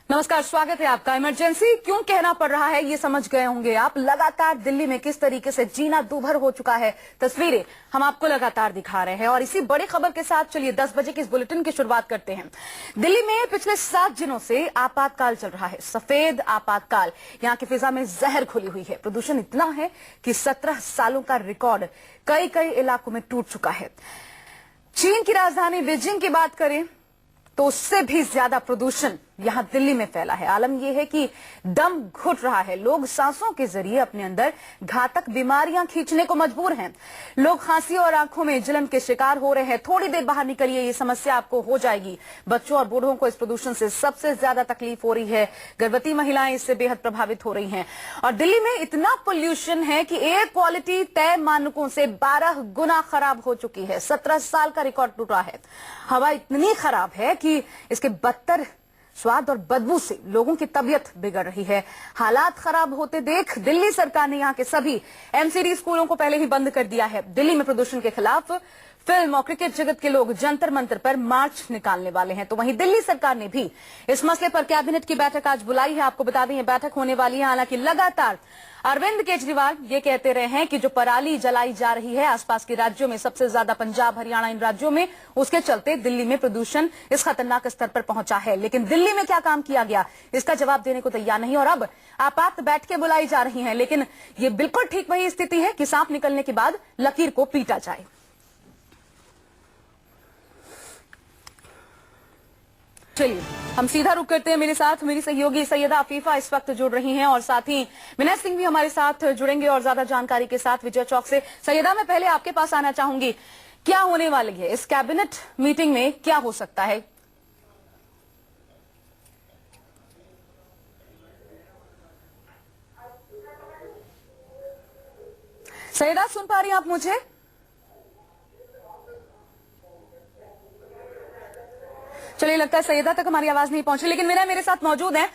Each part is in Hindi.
नमस्कार, स्वागत है आपका। इमरजेंसी क्यों कहना पड़ रहा है ये समझ गए होंगे आप। लगातार दिल्ली में किस तरीके से जीना दूभर हो चुका है, तस्वीरें हम आपको लगातार दिखा रहे हैं। और इसी बड़ी खबर के साथ चलिए 10 बजे के इस बुलेटिन की शुरुआत करते हैं। दिल्ली में पिछले 7 दिनों से आपातकाल चल रहा है, सफेद आपातकाल। यहाँ की फिजा में जहर घुली हुई है। प्रदूषण इतना है कि 17 सालों का रिकॉर्ड कई कई इलाकों में टूट चुका है। चीन की राजधानी बीजिंग की बात करें तो उससे भी ज्यादा प्रदूषण यहां दिल्ली में फैला है। आलम यह है कि दम घुट रहा है। लोग सांसों के जरिए अपने अंदर घातक बीमारियां खींचने को मजबूर हैं। लोग खांसी और आंखों में जलन के शिकार हो रहे हैं। थोड़ी देर बाहर निकलिए, ये समस्या आपको हो जाएगी। बच्चों और बूढ़ों को इस प्रदूषण से सबसे ज्यादा तकलीफ हो रही है। गर्भवती महिलाएं इससे बेहद प्रभावित हो रही हैं। और दिल्ली में इतना पोल्यूशन है कि एयर क्वालिटी तय मानकों से 12 गुना खराब हो चुकी है। 17 साल का रिकॉर्ड टूटा है। हवा इतनी खराब है कि इसके बदतर स्वाद और बदबू से लोगों की तबीयत बिगड़ रही है। हालात खराब होते देख दिल्ली सरकार ने यहां के सभी एमसीडी स्कूलों को पहले ही बंद कर दिया है। दिल्ली में प्रदूषण के खिलाफ फिल्म और क्रिकेट जगत के लोग जंतर मंतर पर मार्च निकालने वाले हैं। तो वहीं दिल्ली सरकार ने भी इस मसले पर कैबिनेट की बैठक आज बुलाई है। आपको बता दें, ये बैठक होने वाली है। हालांकि लगातार अरविंद केजरीवाल ये कहते रहे हैं कि जो पराली जलाई जा रही है आसपास के राज्यों में, सबसे ज्यादा पंजाब, हरियाणा, इन राज्यों में, उसके चलते दिल्ली में प्रदूषण इस खतरनाक स्तर पर पहुंचा है। लेकिन दिल्ली में क्या काम किया गया, इसका जवाब देने को तैयार नहीं। और अब आपात बैठकें बुलाई जा रही हैं। लेकिन ये बिल्कुल ठीक वही स्थिति है कि सांप निकलने के बाद लकीर को पीटा जाए। चलिए हम सीधा रुक करते हैं। मेरे साथ मेरी सहयोगी सैयदा अफीफा इस वक्त जुड़ रही हैं और साथ ही विनय सिंह भी हमारे साथ जुड़ेंगे और ज्यादा जानकारी के साथ विजय चौक से। सैयदा, मैं पहले आपके पास आना चाहूंगी, क्या होने वाली है इस कैबिनेट मीटिंग में, क्या हो सकता है? सैयदा, सुन पा रही हैं आप मुझे? चलिए, लगता है सैयदा तक हमारी आवाज नहीं पहुंची। लेकिन विनय मेरे साथ मौजूद हैं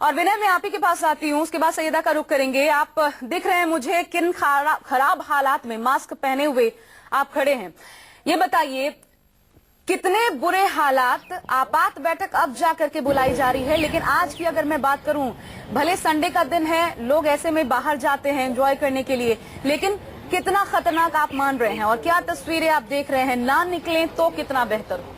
और विनय, मैं आप ही के पास आती हूं, उसके बाद सैयदा का रुख करेंगे। आप दिख रहे हैं मुझे किन खराब हालात में मास्क पहने हुए आप खड़े हैं। ये बताइए, कितने बुरे हालात, आपात बैठक अब जाकर के बुलाई जा रही है। लेकिन आज की अगर मैं बात करूं, भले संडे का दिन है, लोग ऐसे में बाहर जाते हैं एंजॉय करने के लिए, लेकिन कितना खतरनाक आप मान रहे हैं और क्या तस्वीरें आप देख रहे हैं? ना निकलें तो कितना बेहतर हो।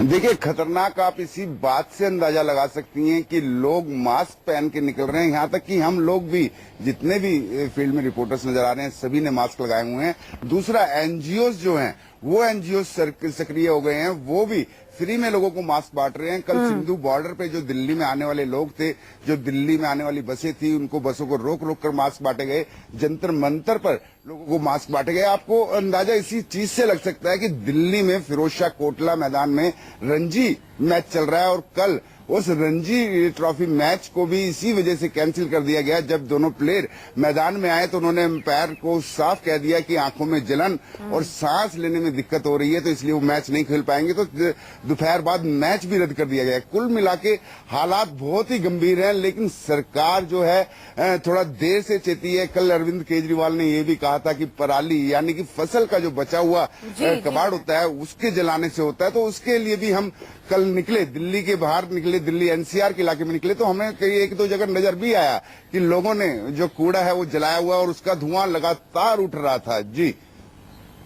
देखिए, खतरनाक आप इसी बात से अंदाजा लगा सकती हैं कि लोग मास्क पहन के निकल रहे हैं। यहाँ तक कि हम लोग भी, जितने भी फील्ड में रिपोर्टर्स नजर आ रहे हैं, सभी ने मास्क लगाए हुए हैं। दूसरा, एनजीओ जो हैं वो एनजीओ सक्रिय हो गए हैं, वो भी फ्री में लोगों को मास्क बांट रहे हैं। कल सिंधु बॉर्डर पे जो दिल्ली में आने वाले लोग थे, जो दिल्ली में आने वाली बसें थी, उनको बसों को रोक रोक कर मास्क बांटे गए। जंतर मंतर पर लोगों को मास्क बांटे गए। आपको अंदाजा इसी चीज से लग सकता है कि दिल्ली में फिरोजशाह कोटला मैदान में रणजी मैच चल रहा है और कल उस रणजी ट्रॉफी मैच को भी इसी वजह से कैंसिल कर दिया गया। जब दोनों प्लेयर मैदान में आए तो उन्होंने अंपायर को साफ कह दिया कि आंखों में जलन और सांस लेने में दिक्कत हो रही है, तो इसलिए वो मैच नहीं खेल पाएंगे। तो दोपहर बाद मैच भी रद्द कर दिया गया। कुल मिला के हालात बहुत ही गंभीर हैं। लेकिन सरकार जो है थोड़ा देर से चेती है। कल अरविंद केजरीवाल ने यह भी कहा था कि पराली यानी कि फसल का जो बचा हुआ कबाड़ होता है उसके जलाने से होता है। तो उसके लिए भी हम कल निकले, दिल्ली के बाहर निकले, दिल्ली एनसीआर के इलाके में निकले, तो हमें कई 1-2 जगह नजर भी आया कि लोगों ने जो कूड़ा है वो जलाया हुआ और उसका धुआं लगातार उठ रहा था। जी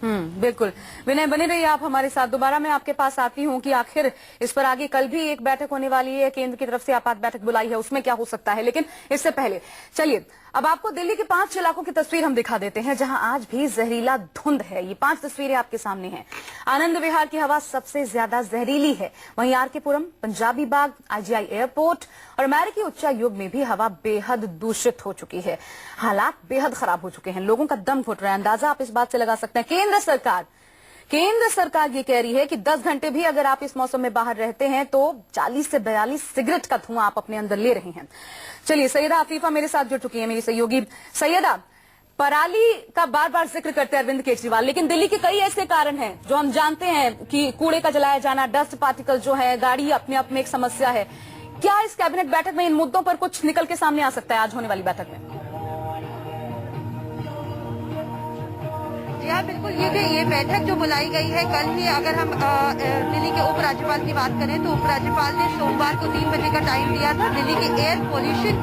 बिल्कुल। विनय, बने रहिए आप हमारे साथ। दोबारा मैं आपके पास आती हूं कि आखिर इस पर आगे कल भी एक बैठक होने वाली है, केंद्र की तरफ से आपात बैठक बुलाई है, उसमें क्या हो सकता है। लेकिन इससे पहले चलिए अब आपको दिल्ली के 5 इलाकों की तस्वीर हम दिखा देते हैं जहां आज भी जहरीला धुंध है। ये 5 तस्वीरें आपके सामने हैं। आनंद विहार की हवा सबसे ज्यादा जहरीली है। वहीं आरकेपुरम, पंजाबी बाग, आईजीआई एयरपोर्ट और अमेरिकी उच्चायोग में भी हवा बेहद दूषित हो चुकी है। हालात बेहद खराब हो चुके हैं। लोगों का दम घुट रहा है। अंदाजा आप इस बात से लगा सकते हैं। केंद्र सरकार ये कह रही है कि 10 घंटे भी अगर आप इस मौसम में बाहर रहते हैं तो 40 से 42 सिगरेट का धुआं आप अपने अंदर ले रहे हैं। चलिए, सैयदा अफीफा मेरे साथ जुड़ चुकी है, मेरी सहयोगी। सैयदा, पराली का बार बार जिक्र करते हैं अरविंद केजरीवाल, लेकिन दिल्ली के कई ऐसे कारण हैं जो हम जानते हैं कि कूड़े का जलाया जाना, डस्ट पार्टिकल जो है, गाड़ी अपने आप में एक समस्या है। क्या इस कैबिनेट बैठक में इन मुद्दों पर कुछ निकल के सामने आ सकता है आज होने वाली बैठक में? यहाँ बिल्कुल ये बैठक जो बुलाई गई है कल ही, अगर हम दिल्ली के उपराज्यपाल की बात करें तो उपराज्यपाल ने सोमवार को 3 बजे का टाइम दिया था। दिल्ली के एयर पोल्यूशन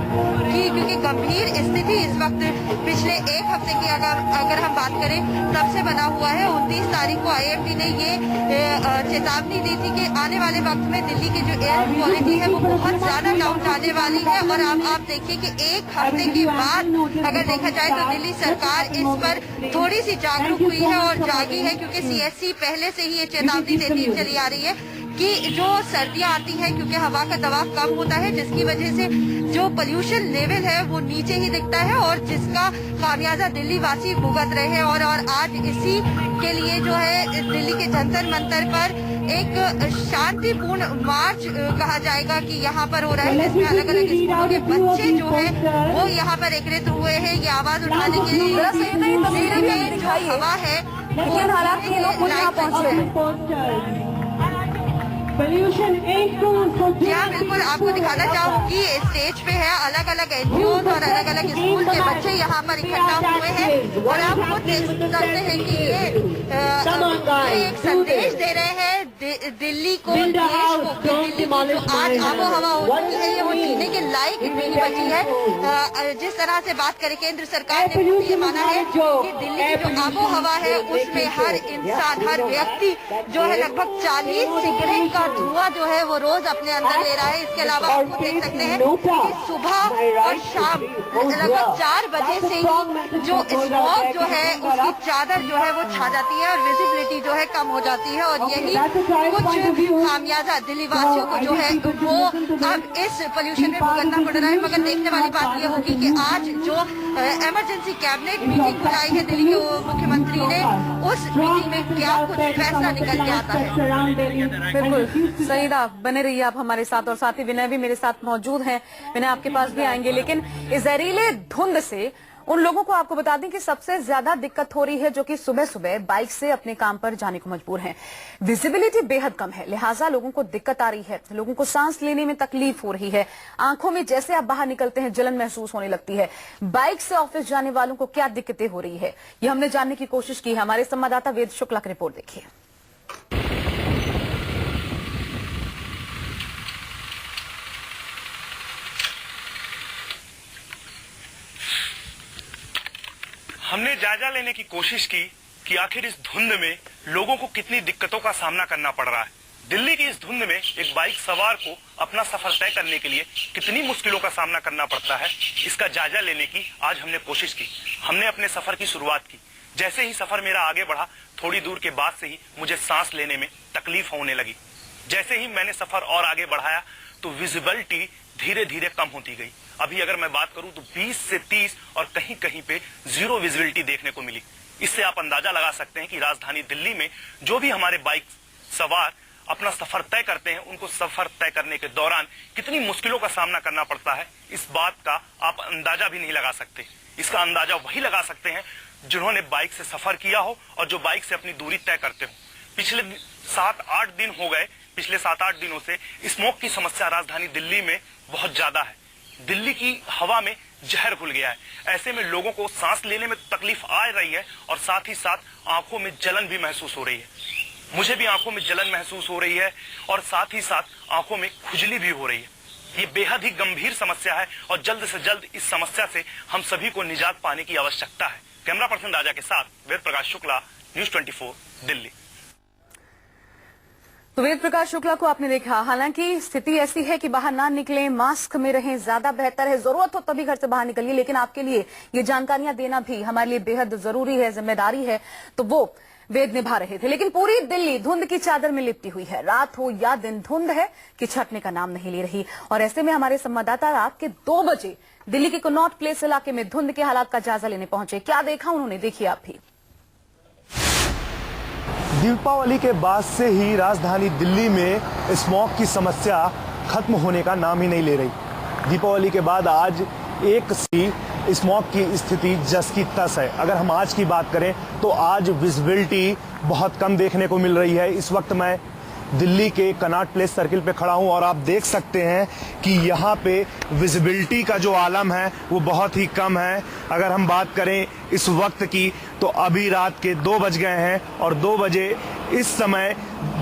की क्योंकि गंभीर स्थिति इस वक्त पिछले एक हफ्ते की अगर हम बात करें तब से बना हुआ है। 29 तारीख को IMD ने ये चेतावनी दी थी कि आने वाले वक्त में दिल्ली की जो एयर क्वालिटी है वो बहुत ज्यादा डाउन जाने वाली है। और अब आप देखिए कि एक हफ्ते के बाद अगर देखा जाए तो दिल्ली सरकार इस पर थोड़ी सी जागरूक हुई है और जागी है, क्योंकि CSC पहले से ही ये चेतावनी देती चली आ रही है कि जो सर्दियां आती हैं क्योंकि हवा का दबाव कम होता है, जिसकी वजह से जो पोल्यूशन लेवल है वो नीचे ही दिखता है और जिसका खामियाजा दिल्ली वासी भुगत रहे हैं। और आज इसी के लिए जो है दिल्ली के जंतर मंतर पर एक शांतिपूर्ण मार्च कहा जाएगा कि यहाँ पर हो रहा है, जिसमें अलग अलग स्कूलों के बच्चे जो है वो यहाँ पर एकत्रित हुए हैं ये आवाज उठाने के लिए। जो हवा है लेकिन हालांकि ये लोग खुद यहाँ पहुँचे हैं। जी हाँ, बिल्कुल आपको दिखाना चाहूंगी स्टेज पे है अलग अलग NGOs और अलग अलग स्कूल के बच्चे यहाँ पर इकट्ठा हुए हैं और आप खुद देख सकते हैं कि ये एक संदेश दे रहे हैं दिल्ली को, देश को, कि दिल्ली की जो आज आबो हवा हो चुकी है ये वो जीने के लायक नहीं बची है। जिस तरह से बात करें केंद्र सरकार ने ये माना है कि दिल्ली की जो आबो हवा है उसमें हर इंसान, हर व्यक्ति जो है लगभग 40 सिगरेट का धुआं जो है वो रोज अपने अंदर ले रहा है। इसके अलावा आपको देख सकते हैं कि सुबह और शाम लगभग 4 बजे से ही जो स्मॉग जो है उसकी चादर जो है वो छा जाती है और विजिबिलिटी जो है कम हो जाती है। और यही कुछ खामियाजा दिल्ली वासियों को जो है वो अब इस पोल्यूशन में भुगतना पड़ रहा है। मगर देखने वाली बात ये होगी कि आज जो इमरजेंसी कैबिनेट मीटिंग बुलाई है दिल्ली के मुख्यमंत्री ने, उस मीटिंग में क्या कुछ फैसला निकल के आता है। बिल्कुल सईदा, बने रहिए आप हमारे साथ और साथ ही विनय भी मेरे साथ मौजूद हैं। विनय आपके पास भी आएंगे, लेकिन इस जहरीले धुंध से उन लोगों को आपको बता दें कि सबसे ज्यादा दिक्कत हो रही है जो कि सुबह सुबह बाइक से अपने काम पर जाने को मजबूर हैं। विजिबिलिटी बेहद कम है, लिहाजा लोगों को दिक्कत आ रही है, लोगों को सांस लेने में तकलीफ हो रही है, आंखों में जैसे आप बाहर निकलते हैं जलन महसूस होने लगती है। बाइक से ऑफिस जाने वालों को क्या दिक्कतें हो रही है ये हमने जानने की कोशिश की है। हमारे संवाददाता वेद शुक्ला की रिपोर्ट देखिए। हमने जायजा लेने की कोशिश की कि आखिर इस धुंध में लोगों को कितनी दिक्कतों का सामना करना पड़ रहा है। दिल्ली की इस धुंध में एक बाइक सवार को अपना सफर तय करने के लिए कितनी मुश्किलों का सामना करना पड़ता है, इसका जायजा लेने की आज हमने कोशिश की। हमने अपने सफर की शुरुआत की। जैसे ही सफर मेरा आगे बढ़ा, थोड़ी दूर के बाद से ही मुझे सांस लेने में तकलीफ होने लगी। जैसे ही मैंने सफर और आगे बढ़ाया तो विजिबिलिटी धीरे धीरे कम होती गई। अभी अगर मैं बात करूं तो 20 से 30 और कहीं कहीं पे 0 विजिबिलिटी देखने को मिली। इससे आप अंदाजा लगा सकते हैं कि राजधानी दिल्ली में जो भी हमारे बाइक सवार अपना सफर तय करते हैं, उनको सफर तय करने के दौरान कितनी मुश्किलों का सामना करना पड़ता है, इस बात का आप अंदाजा भी नहीं लगा सकते। इसका अंदाजा वही लगा सकते हैं जिन्होंने बाइक से सफर किया हो और जो बाइक से अपनी दूरी तय करते हो। पिछले 7-8 दिन हो गए, पिछले 7-8 दिनों से स्मोक की समस्या राजधानी दिल्ली में बहुत ज्यादा है। दिल्ली की हवा में जहर घुल गया है। ऐसे में लोगों को सांस लेने में तकलीफ आ रही है और साथ ही साथ आंखों में जलन भी महसूस हो रही है। मुझे भी आंखों में जलन महसूस हो रही है और साथ ही साथ आंखों में खुजली भी हो रही है। ये बेहद ही गंभीर समस्या है और जल्द से जल्द इस समस्या से हम सभी को निजात पाने की आवश्यकता है। कैमरा पर्सन राजा के साथ वेद प्रकाश शुक्ला, न्यूज़ 24 दिल्ली। तो वेद प्रकाश शुक्ला को आपने देखा। हालांकि स्थिति ऐसी है कि बाहर ना निकलें, मास्क में रहें, ज्यादा बेहतर है। जरूरत हो तभी घर से बाहर निकलिए, लेकिन आपके लिए ये जानकारियां देना भी हमारे लिए बेहद जरूरी है, जिम्मेदारी है, तो वो वेद निभा रहे थे। लेकिन पूरी दिल्ली धुंध की चादर में लिपटी हुई है। रात हो या दिन, धुंध है कि छटने का नाम नहीं ले रही। और ऐसे में हमारे संवाददाता रात के 2 बजे दिल्ली के कनॉट प्लेस इलाके में धुंध के हालात का जायजा लेने पहुंचे। क्या देखा उन्होंने, देखिए आप भी। दीपावली के बाद से ही राजधानी दिल्ली में स्मॉग की समस्या खत्म होने का नाम ही नहीं ले रही। दीपावली के बाद आज एक सी स्मॉग की स्थिति जस की तस है। अगर हम आज की बात करें तो आज विजिबिलिटी बहुत कम देखने को मिल रही है। इस वक्त मैं दिल्ली के कनॉट प्लेस सर्किल पे खड़ा हूं और आप देख सकते हैं कि यहाँ पे विजिबिलिटी का जो आलम है वो बहुत ही कम है। अगर हम बात करें इस वक्त की, तो अभी रात के 2 बज गए हैं और 2 बजे इस समय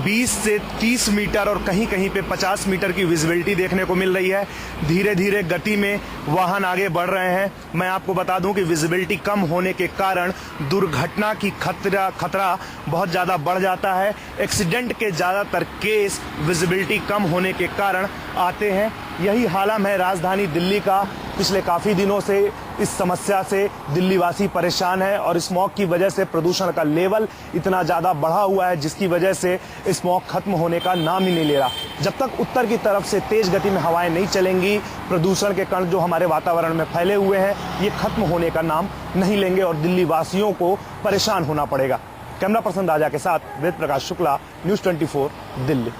20 से 30 मीटर और कहीं कहीं पे 50 मीटर की विजिबिलिटी देखने को मिल रही है। धीरे धीरे गति में वाहन आगे बढ़ रहे हैं। मैं आपको बता दूं कि विजिबिलिटी कम होने के कारण दुर्घटना की खतरा बहुत ज़्यादा बढ़ जाता है। एक्सीडेंट के ज़्यादातर केस विजिबिलिटी कम होने के कारण आते हैं। यही हालत है राजधानी दिल्ली का। पिछले काफ़ी दिनों से इस समस्या से दिल्ली वासी परेशान है और स्मॉग की वजह से प्रदूषण का लेवल इतना ज़्यादा बढ़ा हुआ है जिसकी वजह से स्मॉग खत्म होने का नाम ही नहीं ले रहा। जब तक उत्तर की तरफ से तेज गति में हवाएं नहीं चलेंगी, प्रदूषण के कण जो हमारे वातावरण में फैले हुए हैं ये खत्म होने का नाम नहीं लेंगे और दिल्ली वासियों को परेशान होना पड़ेगा। कैमरा पर्सन राजा के साथ वेद प्रकाश शुक्ला, न्यूज़ 24 दिल्ली।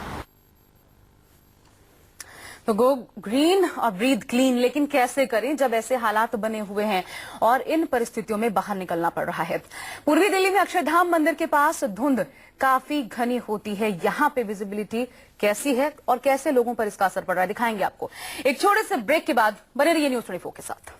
तो गो ग्रीन और ब्रीथ क्लीन, लेकिन कैसे करें जब ऐसे हालात बने हुए हैं और इन परिस्थितियों में बाहर निकलना पड़ रहा है। पूर्वी दिल्ली में अक्षरधाम मंदिर के पास धुंध काफी घनी होती है। यहाँ पे विजिबिलिटी कैसी है और कैसे लोगों पर इसका असर पड़ रहा है दिखाएंगे आपको एक छोटे से ब्रेक के बाद। बने रहिए न्यूज़ 24 के साथ।